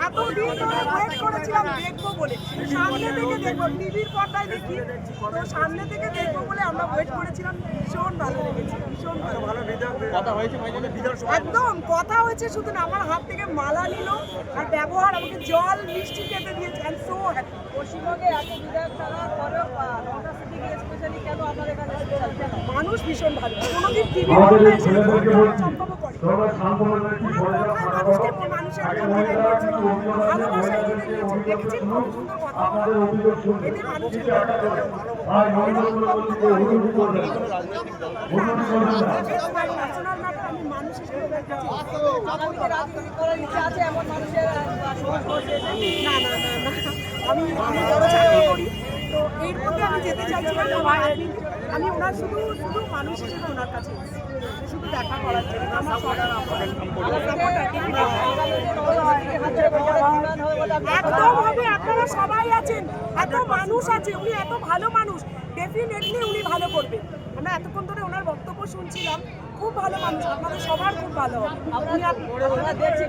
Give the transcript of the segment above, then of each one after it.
এতদিন ধরে ওয়েট করেছিলাম দেখবো বলে, সামনে থেকে দেখবো, টিভির পর্দায় দেখি তো সামনে থেকে দেখবো বলে আমরা ওয়েট করেছিলাম। ভীষণ ভালো লেগেছে, ভীষণ ভালো। একদম কথা হয়েছে, শুধু না আমার হাত থেকে মালা নিল আর ব্যবহার, আমাকে জল মিষ্টি খেতে দিয়েছে। I am so happy. পশ্চিমবঙ্গে এত বিধায়ক থাকার পরেও নওশাদ সিদ্দিকী স্পেশালি কেন আপনার এখানে স্পেশাল? মানুষ ভীষণ ভালো, কোনোদিন টিভি পর্দায় এসে চম্পকও করে মানুষকে, মানুষের ভালোবাসায় জুড়ে দিয়েছে। দেখেছেন কত সুন্দর কথা এতে মানুষের পার্সোনাল ম্যাটার। আমি মানুষের আছে এমন মানুষের না, আমি বড় চাকরি করি তো এর মধ্যে আমি যেতে চাইছিলাম। আমি ওনার শুধু মানুষ হিসেবে ওনার কাছে শুধু দেখা করার জন্য একদম হবে। আপনারা সবাই আছেন, এত মানুষ আছে, উনি এত ভালো মানুষ, ডেফিনেটলি উনি ভালো করবেন। আমরা এতক্ষণ ধরে ওনার বক্তব্য শুনছিলাম, খুব ভালো মানুষ, আপনাদের সবার খুব ভালো হবে। আমরা দেখছি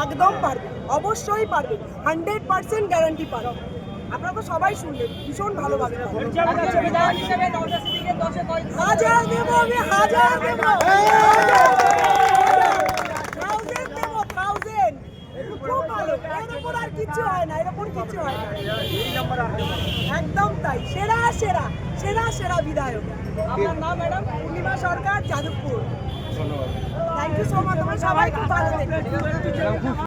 একদম পারবে, অবশ্যই পারবে, 100% গ্যারান্টি পারবে। আপনারা তো সবাই শুনলেন, ভীষণ ভালোভাবে হাজার দেবো, আমি হাজার দেবো, আর কিচ্ছু হয় না, এরকম কিছু হয় না। একদম তাই, সেরা সেরা সেরা সেরা বিধায়ক। আপনার নাম ম্যাডাম? পূর্ণিমা সরকার, যাদবপুর। ধন্যবাদ, থ্যাংক ইউ সো মাচ। তোমরা সবাই খুব ভালো থেকো।